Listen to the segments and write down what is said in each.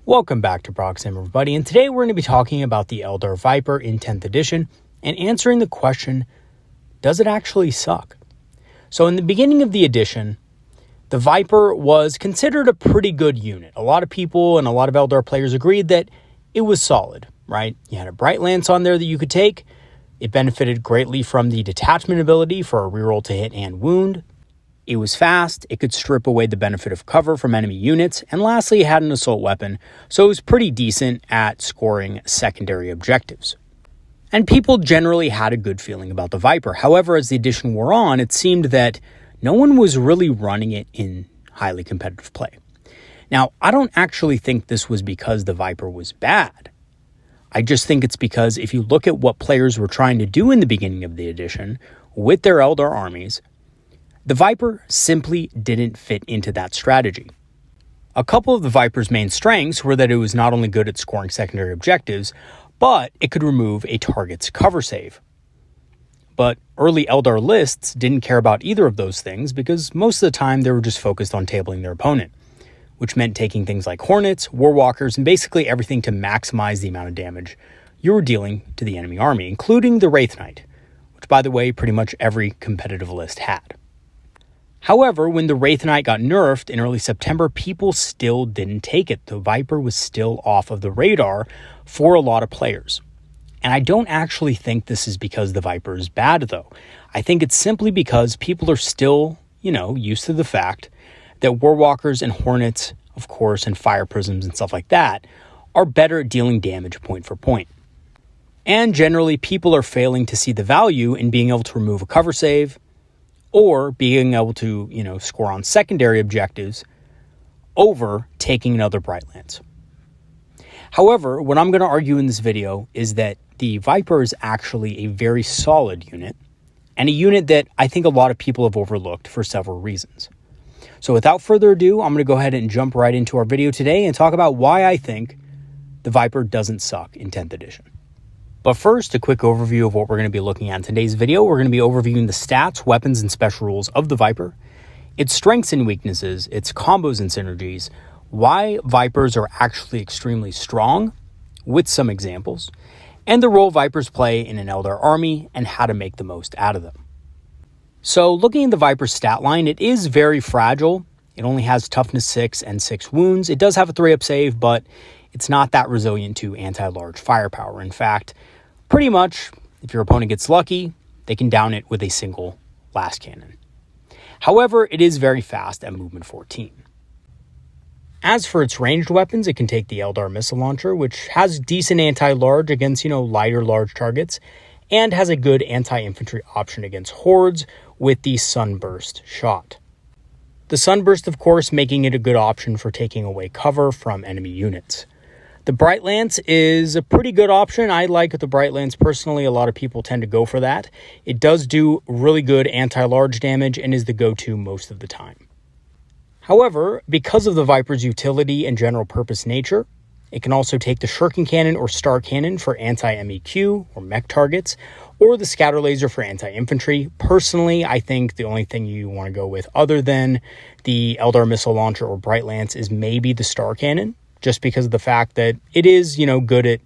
Welcome back to Proxy, everybody, and today we're going to be talking about the Aeldari Vyper in 10th edition and answering the question, does it actually suck? So in the beginning of the edition, the Vyper was considered a pretty good unit. A lot of people and a lot of Eldar players agreed that it was solid, right? You had a Bright Lance on there that you could take. It benefited greatly from the detachment ability for a reroll to hit and wound. It was fast, it could strip away the benefit of cover from enemy units, and lastly, it had an assault weapon, so it was pretty decent at scoring secondary objectives. And people generally had a good feeling about the Vyper. However, as the edition wore on, it seemed that no one was really running it in highly competitive play. Now, I don't actually think this was because the Vyper was bad. I just think it's because if you look at what players were trying to do in the beginning of the edition with their Eldar armies, the Vyper simply didn't fit into that strategy. A couple of the Vyper's main strengths were that it was not only good at scoring secondary objectives, but it could remove a target's cover save. But early Eldar lists didn't care about either of those things because most of the time they were just focused on tabling their opponent, which meant taking things like Hornets, Warwalkers, and basically everything to maximize the amount of damage you were dealing to the enemy army, including the Wraith Knight, which, by the way, pretty much every competitive list had. However, when the Wraith Knight got nerfed in early September, people still didn't take it. The Vyper was still off of the radar for a lot of players. And I don't actually think this is because the Vyper is bad, though. I think it's simply because people are still, used to the fact that Warwalkers and Hornets, of course, and Fire Prisms and stuff like that, are better at dealing damage point for point. And generally, people are failing to see the value in being able to remove a cover save, or being able to, score on secondary objectives over taking another Bright Lance. However, what I'm going to argue in this video is that the Vyper is actually a very solid unit, and a unit that I think a lot of people have overlooked for several reasons. So without further ado, I'm going to go ahead and jump right into our video today and talk about why I think the Vyper doesn't suck in 10th edition. But first, a quick overview of what we're going to be looking at in today's video. We're going to be overviewing the stats, weapons, and special rules of the Vyper, its strengths and weaknesses, its combos and synergies, why Vypers are actually extremely strong, with some examples, and the role Vypers play in an Eldar army and how to make the most out of them. So looking at the Vyper's stat line, it is very fragile. It only has toughness 6 and 6 wounds. It does have a 3-up save, but it's not that resilient to anti-large firepower. In fact, pretty much, if your opponent gets lucky, they can down it with a single blast cannon. However, it is very fast at movement 14. As for its ranged weapons, it can take the Eldar missile launcher, which has decent anti-large against, lighter large targets, and has a good anti-infantry option against hordes with the Sunburst shot. The Sunburst, of course, making it a good option for taking away cover from enemy units. The Bright Lance is a pretty good option. I like the Bright Lance personally. A lot of people tend to go for that. It does do really good anti-large damage and is the go-to most of the time. However, because of the Vyper's utility and general purpose nature, it can also take the Shuriken Cannon or Star Cannon for anti-MEQ or mech targets, or the Scatter Laser for anti-infantry. Personally, I think the only thing you want to go with other than the Eldar Missile Launcher or Bright Lance is maybe the Star Cannon, just because of the fact that it is, good at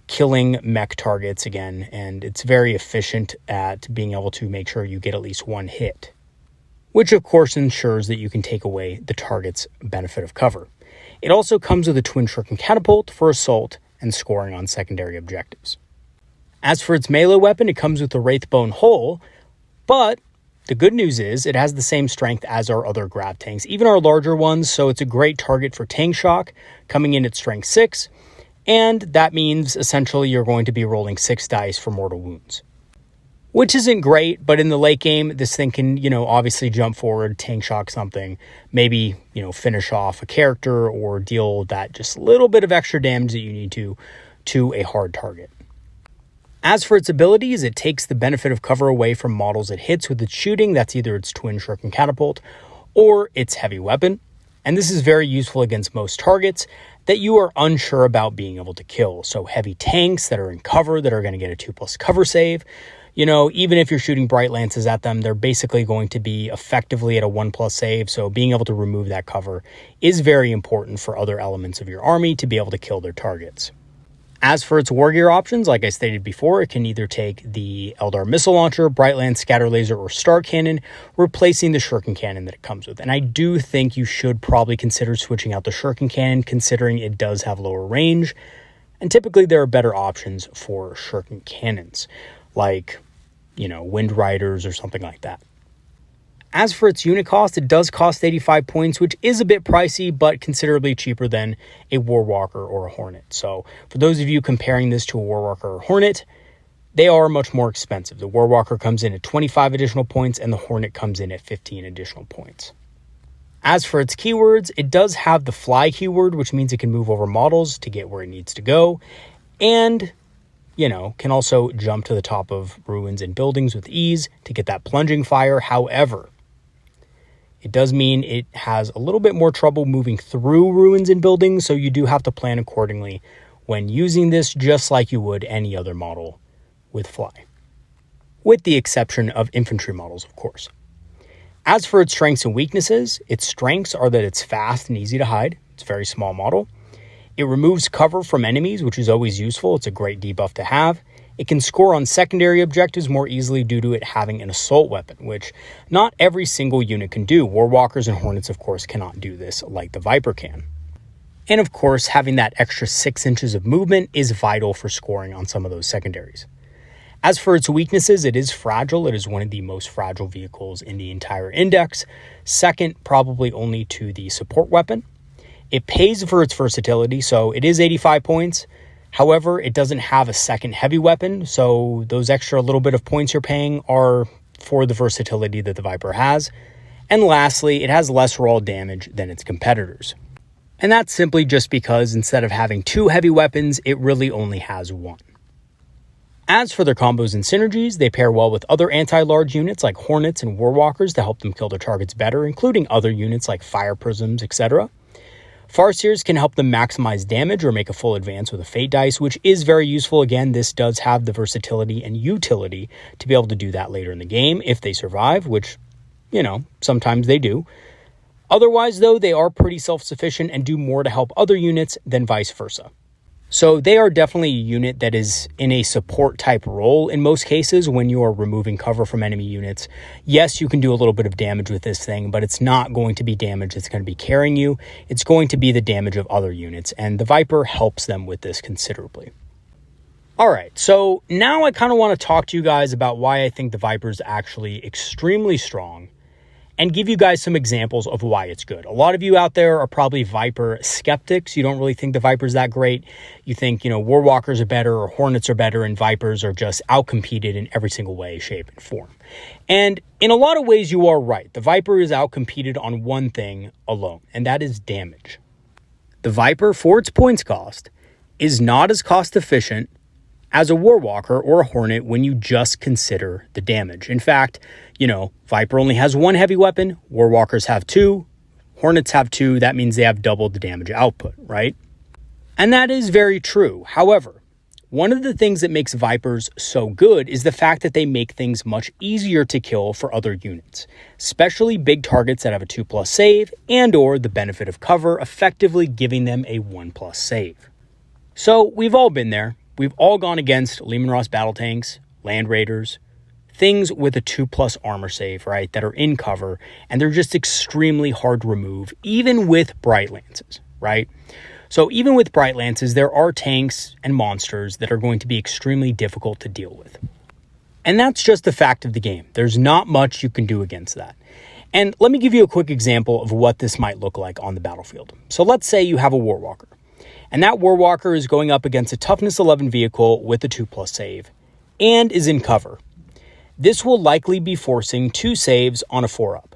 killing mech targets again, and it's very efficient at being able to make sure you get at least one hit, which of course ensures that you can take away the target's benefit of cover. It also comes with a Twin Shuriken Catapult for assault and scoring on secondary objectives. As for its melee weapon, it comes with a Wraithbone Hull, but the good news is it has the same strength as our other grav tanks, even our larger ones, so it's a great target for tank shock, coming in at strength 6, and that means essentially you're going to be rolling 6 dice for mortal wounds. Which isn't great, but in the late game, this thing can, obviously jump forward, tank shock something, maybe, finish off a character or deal that just little bit of extra damage that you need to a hard target. As for its abilities, it takes the benefit of cover away from models it hits with its shooting. That's either its Twin Shuriken Catapult or its heavy weapon. And this is very useful against most targets that you are unsure about being able to kill. So heavy tanks that are in cover that are going to get a 2+ cover save. even if you're shooting bright lances at them, they're basically going to be effectively at a 1+ save. So being able to remove that cover is very important for other elements of your army to be able to kill their targets. As for its war gear options, like I stated before, it can either take the Eldar missile launcher, bright lance, scatter laser, or star cannon, replacing the shuriken cannon that it comes with. And I do think you should probably consider switching out the shuriken cannon, considering it does have lower range. And typically there are better options for shuriken cannons, like, Wind Riders or something like that. As for its unit cost, it does cost 85 points, which is a bit pricey, but considerably cheaper than a Warwalker or a Hornet. So for those of you comparing this to a Warwalker or Hornet, they are much more expensive. The Warwalker comes in at 25 additional points and the Hornet comes in at 15 additional points. As for its keywords, it does have the fly keyword, which means it can move over models to get where it needs to go, and can also jump to the top of ruins and buildings with ease to get that plunging fire. However, it does mean it has a little bit more trouble moving through ruins and buildings, so you do have to plan accordingly when using this, just like you would any other model with fly. With the exception of infantry models, of course. As for its strengths and weaknesses, its strengths are that it's fast and easy to hide. It's a very small model. It removes cover from enemies, which is always useful. It's a great debuff to have. It can score on secondary objectives more easily due to it having an assault weapon, which not every single unit can do. Warwalkers and Hornets, of course, cannot do this like the Viper can. And of course, having that extra 6 inches of movement is vital for scoring on some of those secondaries. As for its weaknesses, it is fragile. It is one of the most fragile vehicles in the entire index, second probably only to the support weapon. It pays for its versatility, so it is 85 points. However, it doesn't have a second heavy weapon, so those extra little bit of points you're paying are for the versatility that the Viper has. And lastly, it has less raw damage than its competitors. And that's simply just because instead of having 2 heavy weapons, it really only has 1. As for their combos and synergies, they pair well with other anti-large units like Hornets and Warwalkers to help them kill their targets better, including other units like Fire Prisms, etc. Farseers can help them maximize damage or make a full advance with a Fate dice, which is very useful. Again, this does have the versatility and utility to be able to do that later in the game if they survive, which, sometimes they do. Otherwise, though, they are pretty self-sufficient and do more to help other units than vice versa. So they are definitely a unit that is in a support type role in most cases when you are removing cover from enemy units. Yes, you can do a little bit of damage with this thing, but it's not going to be damage that's going to be carrying you. It's going to be the damage of other units, and the Viper helps them with this considerably. All right, so now I kind of want to talk to you guys about why I think the Viper is actually extremely strong and give you guys some examples of why it's good. A lot of you out there are probably Viper skeptics. You don't really think the Viper's that great. You think, Warwalkers are better or Hornets are better and Vipers are just outcompeted in every single way, shape, and form. And in a lot of ways, you are right. The Viper is outcompeted on one thing alone, and that is damage. The Viper, for its points cost, is not as cost efficient as a Warwalker or a Hornet when you just consider the damage. In fact, Viper only has 1 heavy weapon, Warwalkers have 2, Hornets have 2, that means they have double the damage output, right? And that is very true. However, one of the things that makes Vipers so good is the fact that they make things much easier to kill for other units, especially big targets that have a 2+ save and or the benefit of cover, effectively giving them a 1+ save. So we've all been there. We've all gone against Leman Russ battle tanks, Land Raiders, things with a 2+ armor save, right, that are in cover, and they're just extremely hard to remove, even with Bright Lances, right? So even with Bright Lances, there are tanks and monsters that are going to be extremely difficult to deal with. And that's just the fact of the game. There's not much you can do against that. And let me give you a quick example of what this might look like on the battlefield. So let's say you have a Warwalker, and that Warwalker is going up against a Toughness 11 vehicle with a 2+ save and is in cover. This will likely be forcing 2 saves on a 4-up,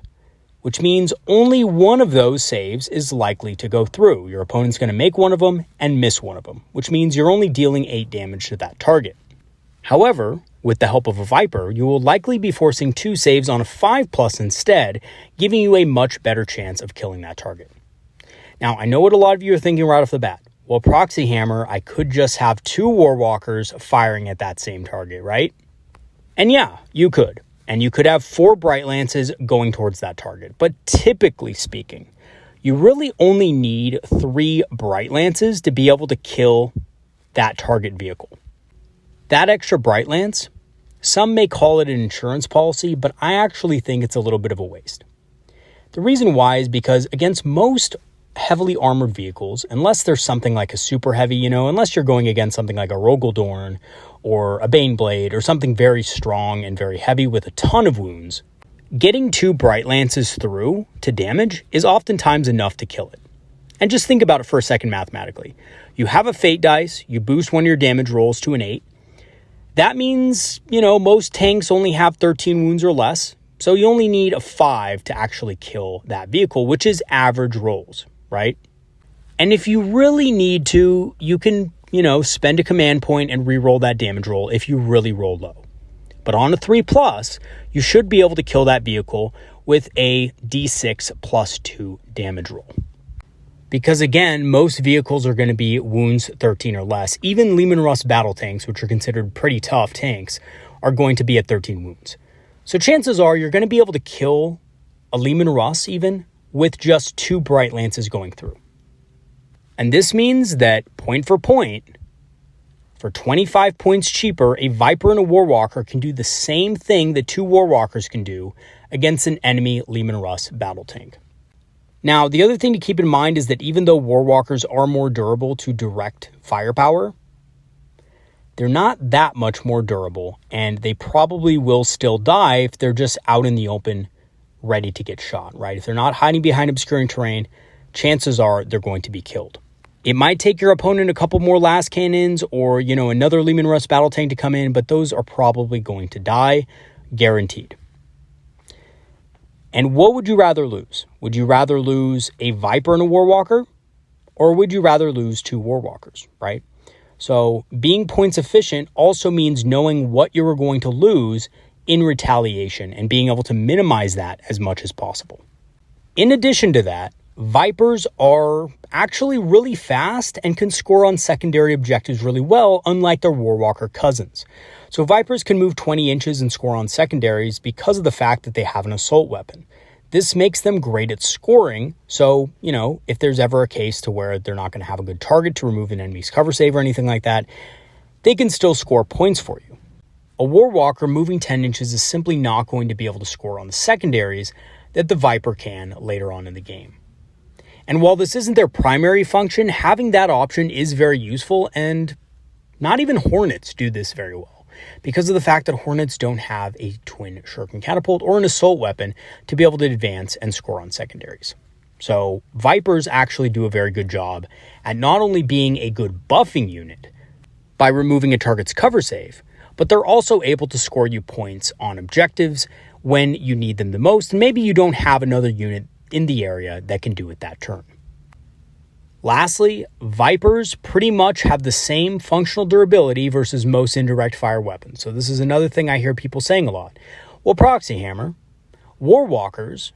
which means only one of those saves is likely to go through. Your opponent's going to make one of them and miss one of them, which means you're only dealing 8 damage to that target. However, with the help of a Viper, you will likely be forcing 2 saves on a 5+ instead, giving you a much better chance of killing that target. Now, I know what a lot of you are thinking right off the bat. Well, Proxy Hammer, I could just have 2 Warwalkers firing at that same target, right? And yeah, you could. And you could have 4 Bright Lances going towards that target. But typically speaking, you really only need 3 Bright Lances to be able to kill that target vehicle. That extra Bright Lance, some may call it an insurance policy, but I actually think it's a little bit of a waste. The reason why is because against most heavily armored vehicles, unless there's something like a super heavy, unless you're going against something like a Rogaldorn or a Baneblade or something very strong and very heavy with a ton of wounds, getting 2 Bright Lances through to damage is oftentimes enough to kill it. And just think about it for a second mathematically. You have a fate dice, you boost one of your damage rolls to an 8. That means, most tanks only have 13 wounds or less, so you only need a 5 to actually kill that vehicle, which is average rolls, right? And if you really need to, you can, spend a command point and re-roll that damage roll if you really roll low. But on a 3+, you should be able to kill that vehicle with a D6 plus 2 damage roll. Because again, most vehicles are going to be wounds 13 or less. Even Leman Russ battle tanks, which are considered pretty tough tanks, are going to be at 13 wounds. So chances are you're going to be able to kill a Leman Russ even with just 2 Bright Lances going through. And this means that point for point, for 25 points cheaper, a Viper and a Warwalker can do the same thing that 2 Warwalkers can do against an enemy Leman Russ battle tank. Now, the other thing to keep in mind is that even though Warwalkers are more durable to direct firepower, they're not that much more durable, and they probably will still die if they're just out in the open ready to get shot, right? If they're not hiding behind obscuring terrain, chances are they're going to be killed. It might take your opponent a couple more last cannons or, another Leman Russ battle tank to come in, but those are probably going to die, guaranteed. And what would you rather lose? Would you rather lose a Viper and a Warwalker? Or would you rather lose 2 Warwalkers, right? So being points efficient also means knowing what you are going to lose in retaliation and being able to minimize that as much as possible. In addition to that, Vipers are actually really fast and can score on secondary objectives really well, unlike their Warwalker cousins. So Vipers can move 20 inches and score on secondaries because of the fact that they have an assault weapon. This makes them great at scoring, so, if there's ever a case to where they're not going to have a good target to remove an enemy's cover save or anything like that, they can still score points for you. A Warwalker moving 10 inches is simply not going to be able to score on the secondaries that the Viper can later on in the game. And while this isn't their primary function, having that option is very useful, and not even Hornets do this very well, because of the fact that Hornets don't have a twin shuriken catapult or an assault weapon to be able to advance and score on secondaries. So Vipers actually do a very good job at not only being a good buffing unit by removing a target's cover save, but they're also able to score you points on objectives when you need them the most, and maybe you don't have another unit in the area that can do it that turn. Lastly, Vipers pretty much have the same functional durability versus most indirect fire weapons. So this is another thing I hear people saying a lot. Well, Proxy Hammer, Warwalkers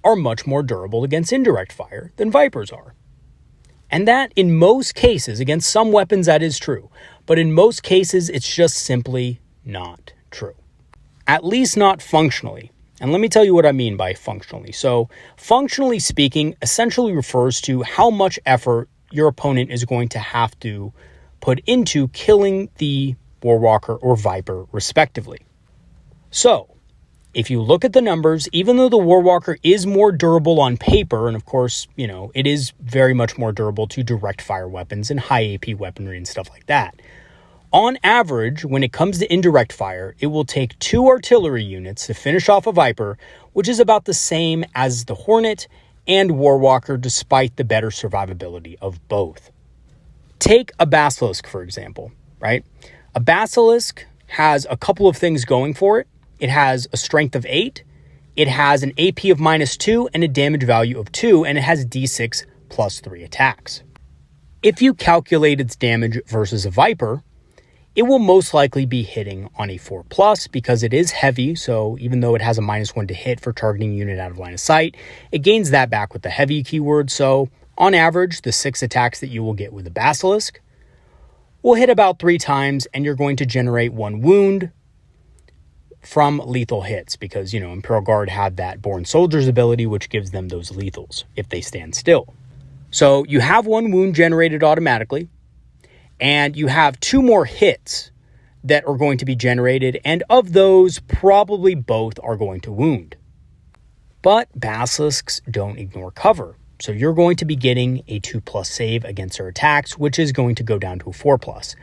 are much more durable against indirect fire than Vipers are. And that, in most cases, against some weapons that is true, but in most cases it's just simply not true. At least not functionally. And let me tell you what I mean by functionally. So functionally speaking essentially refers to how much effort your opponent is going to have to put into killing the Warwalker or Viper respectively. So if you look at the numbers, even though the Warwalker is more durable on paper, and of course, it is very much more durable to direct fire weapons and high AP weaponry and stuff like that, on average, when it comes to indirect fire, it will take 2 artillery units to finish off a Viper, which is about the same as the Hornet and Warwalker, despite the better survivability of both. Take a Basilisk, for example, right? A Basilisk has a couple of things going for it. It has a strength of 8, it has an AP of -2, and a damage value of 2, and it has D6 plus 3 attacks. If you calculate its damage versus a Viper, it will most likely be hitting on a 4+ because it is heavy, so even though it has a -1 to hit for targeting a unit out of line of sight, it gains that back with the heavy keyword, so on average, the 6 attacks that you will get with a Basilisk will hit about 3 times, and you're going to generate 1 wound, from lethal hits because, Imperial Guard have that Born Soldier's ability, which gives them those lethals if they stand still. So you have 1 wound generated automatically, and you have 2 more hits that are going to be generated, and of those, probably both are going to wound. But Basilisks don't ignore cover, so you're going to be getting a 2+ save against their attacks, which is going to go down to a 4+.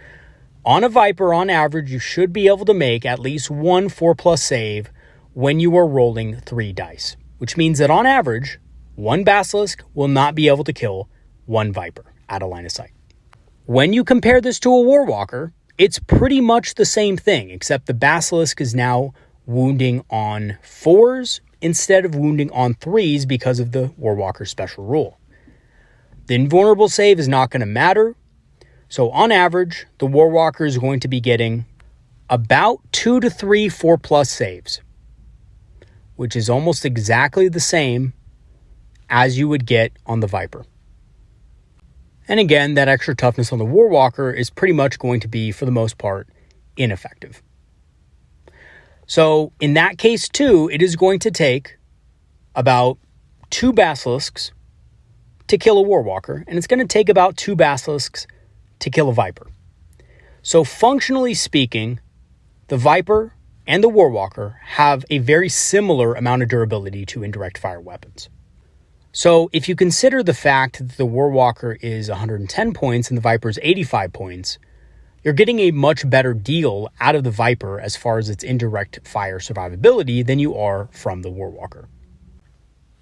On a Viper, on average, you should be able to make at least 1 4+ save when you are rolling 3 dice, which means that on average, 1 Basilisk will not be able to kill 1 Viper out of line of sight. When you compare this to a Warwalker, it's pretty much the same thing, except the Basilisk is now wounding on 4s instead of wounding on 3s because of the Warwalker special rule. The invulnerable save is not going to matter, so on average, the Warwalker is going to be getting about 2 to 3 4+ saves, which is almost exactly the same as you would get on the Viper. And again, that extra toughness on the Warwalker is pretty much going to be, for the most part, ineffective. So in that case too, it is going to take about 2 Basilisks to kill a Warwalker, and it's going to take about 2 Basilisks to kill a Viper. So functionally speaking, the Viper and the Warwalker have a very similar amount of durability to indirect fire weapons. So if you consider the fact that the Warwalker is 110 points and the Viper is 85 points, you're getting a much better deal out of the Viper as far as its indirect fire survivability than you are from the Warwalker.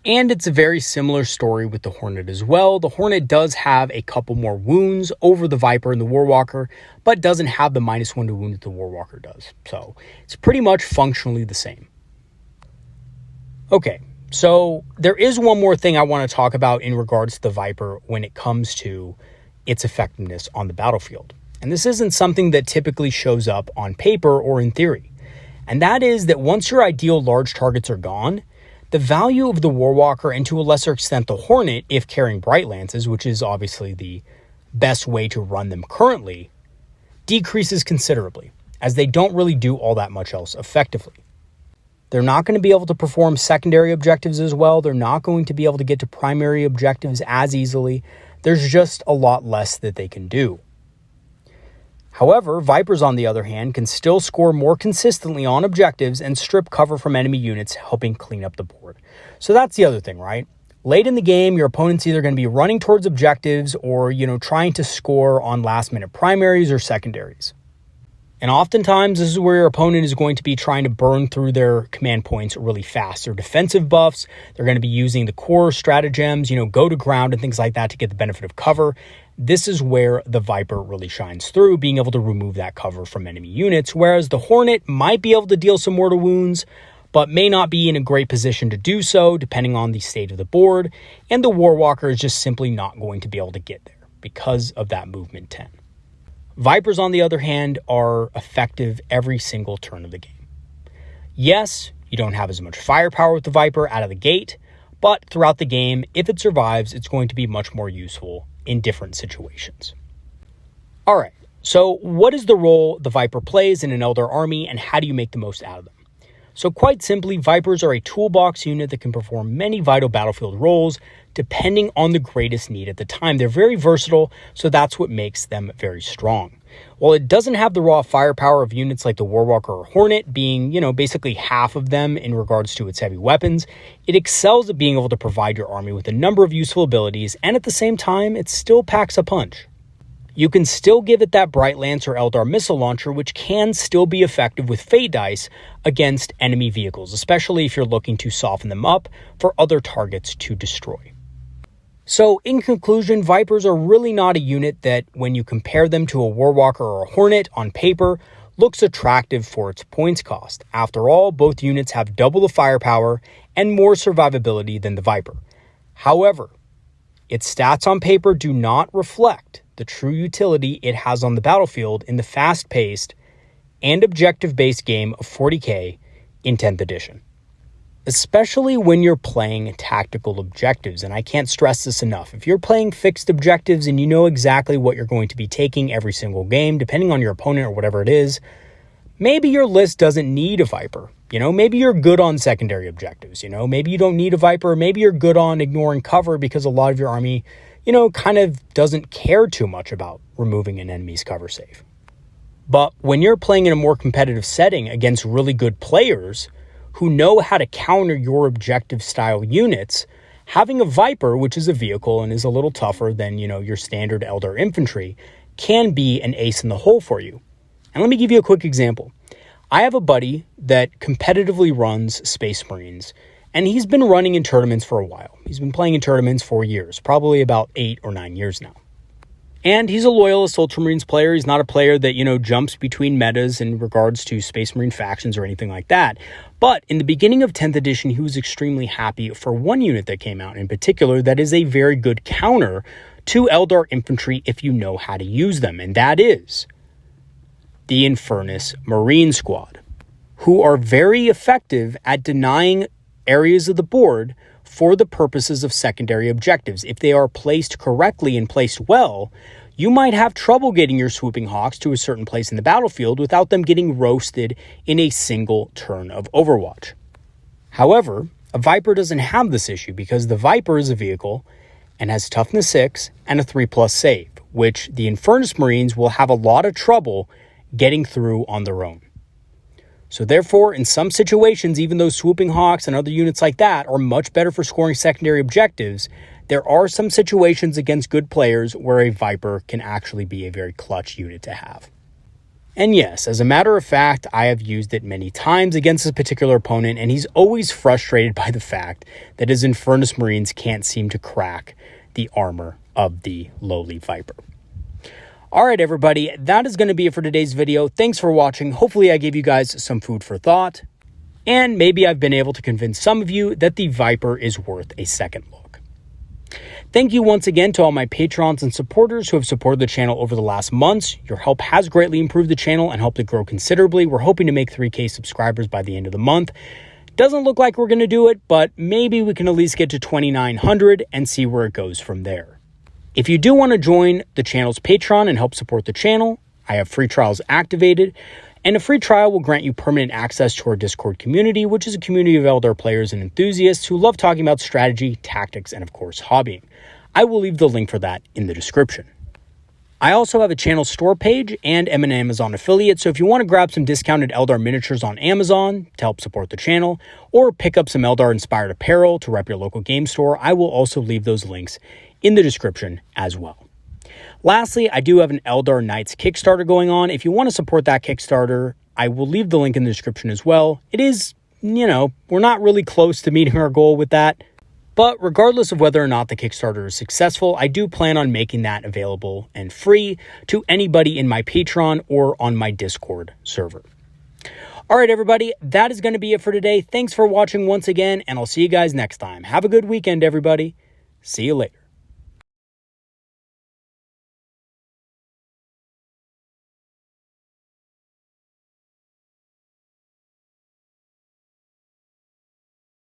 And it's a very similar story with the Hornet as well. The Hornet does have a couple more wounds over the Viper and the Warwalker, but doesn't have the -1 to wound that the Warwalker does. So it's pretty much functionally the same. Okay, so there is one more thing I want to talk about in regards to the Viper when it comes to its effectiveness on the battlefield. And this isn't something that typically shows up on paper or in theory. And that is that once your ideal large targets are gone, the value of the Warwalker, and to a lesser extent the Hornet, if carrying Bright Lances, which is obviously the best way to run them currently, decreases considerably, as they don't really do all that much else effectively. They're not going to be able to perform secondary objectives as well. They're not going to be able to get to primary objectives as easily. There's just a lot less that they can do. However, Vipers, on the other hand, can still score more consistently on objectives and strip cover from enemy units, helping clean up the board. So that's the other thing, right? Late in the game, your opponent's either going to be running towards objectives or, trying to score on last-minute primaries or secondaries. And oftentimes, this is where your opponent is going to be trying to burn through their command points really fast. Their defensive buffs, they're going to be using the core stratagems, go to ground and things like that to get the benefit of cover. This is where the Viper really shines through, being able to remove that cover from enemy units, whereas the Hornet might be able to deal some mortal wounds, but may not be in a great position to do so, depending on the state of the board, and the Warwalker is just simply not going to be able to get there because of that movement 10. Vipers, on the other hand, are effective every single turn of the game. Yes, you don't have as much firepower with the Viper out of the gate, but throughout the game, if it survives, it's going to be much more useful in different situations. All right, so what is the role the Viper plays in an Eldar army, and how do you make the most out of them? So quite simply, Vipers are a toolbox unit that can perform many vital battlefield roles depending on the greatest need at the time. They're very versatile, so that's what makes them very strong. While it doesn't have the raw firepower of units like the Warwalker or Hornet, being, basically half of them in regards to its heavy weapons, it excels at being able to provide your army with a number of useful abilities, and at the same time, it still packs a punch. You can still give it that Bright Lance or Eldar missile launcher, which can still be effective with Fate dice against enemy vehicles, especially if you're looking to soften them up for other targets to destroy. So in conclusion, Vipers are really not a unit that, when you compare them to a Warwalker or a Hornet on paper, looks attractive for its points cost. After all, both units have double the firepower and more survivability than the Viper. However, its stats on paper do not reflect the true utility it has on the battlefield in the fast-paced and objective-based game of 40k in 10th edition. Especially when you're playing tactical objectives, and I can't stress this enough. If you're playing fixed objectives and you know exactly what you're going to be taking every single game, depending on your opponent or whatever it is, maybe your list doesn't need a Viper. Maybe you're good on secondary objectives. Maybe you don't need a Viper. Maybe you're good on ignoring cover because a lot of your army, kind of doesn't care too much about removing an enemy's cover save. But when you're playing in a more competitive setting against really good players who know how to counter your objective style units, having a Viper, which is a vehicle and is a little tougher than, your standard Eldar infantry, can be an ace in the hole for you. And let me give you a quick example. I have a buddy that competitively runs Space Marines, and he's been running in tournaments for a while. He's been playing in tournaments for years, probably about 8 or 9 years now. And he's a loyalist Ultramarines player. He's not a player that, jumps between metas in regards to Space Marine factions or anything like that. But in the beginning of 10th edition, he was extremely happy for one unit that came out in particular that is a very good counter to Eldar infantry if you know how to use them. And that is the Infernus Marine Squad, who are very effective at denying areas of the board for the purposes of secondary objectives. If they are placed correctly and placed well, you might have trouble getting your swooping hawks to a certain place in the battlefield without them getting roasted in a single turn of Overwatch. However, a Viper doesn't have this issue because the Viper is a vehicle and has toughness 6 and a 3+ save, which the Infernus Marines will have a lot of trouble getting through on their own. So therefore, in some situations, even though swooping hawks and other units like that are much better for scoring secondary objectives, there are some situations against good players where a Viper can actually be a very clutch unit to have. And yes, as a matter of fact, I have used it many times against a particular opponent, and he's always frustrated by the fact that his Infernus Marines can't seem to crack the armor of the lowly Viper. All right, everybody, that is going to be it for today's video. Thanks for watching. Hopefully I gave you guys some food for thought, and maybe I've been able to convince some of you that the Viper is worth a second look. Thank you once again to all my patrons and supporters who have supported the channel over the last months. Your help has greatly improved the channel and helped it grow considerably. We're hoping to make 3K subscribers by the end of the month. Doesn't look like we're going to do it, but maybe we can at least get to 2,900 and see where it goes from there. If you do want to join the channel's Patreon and help support the channel, I have free trials activated, and a free trial will grant you permanent access to our Discord community, which is a community of Eldar players and enthusiasts who love talking about strategy, tactics, and of course, hobbying. I will leave the link for that in the description. I also have a channel store page and am an Amazon affiliate, so if you want to grab some discounted Eldar miniatures on Amazon to help support the channel, or pick up some Eldar-inspired apparel to rep your local game store, I will also leave those links in the description as well. Lastly, I do have an Eldar Knights Kickstarter going on. If you want to support that Kickstarter, I will leave the link in the description as well. It is, we're not really close to meeting our goal with that, but regardless of whether or not the Kickstarter is successful, I do plan on making that available and free to anybody in my Patreon or on my Discord server. All right, everybody, that is going to be it for today. Thanks for watching once again, and I'll see you guys next time. Have a good weekend, everybody. See you later.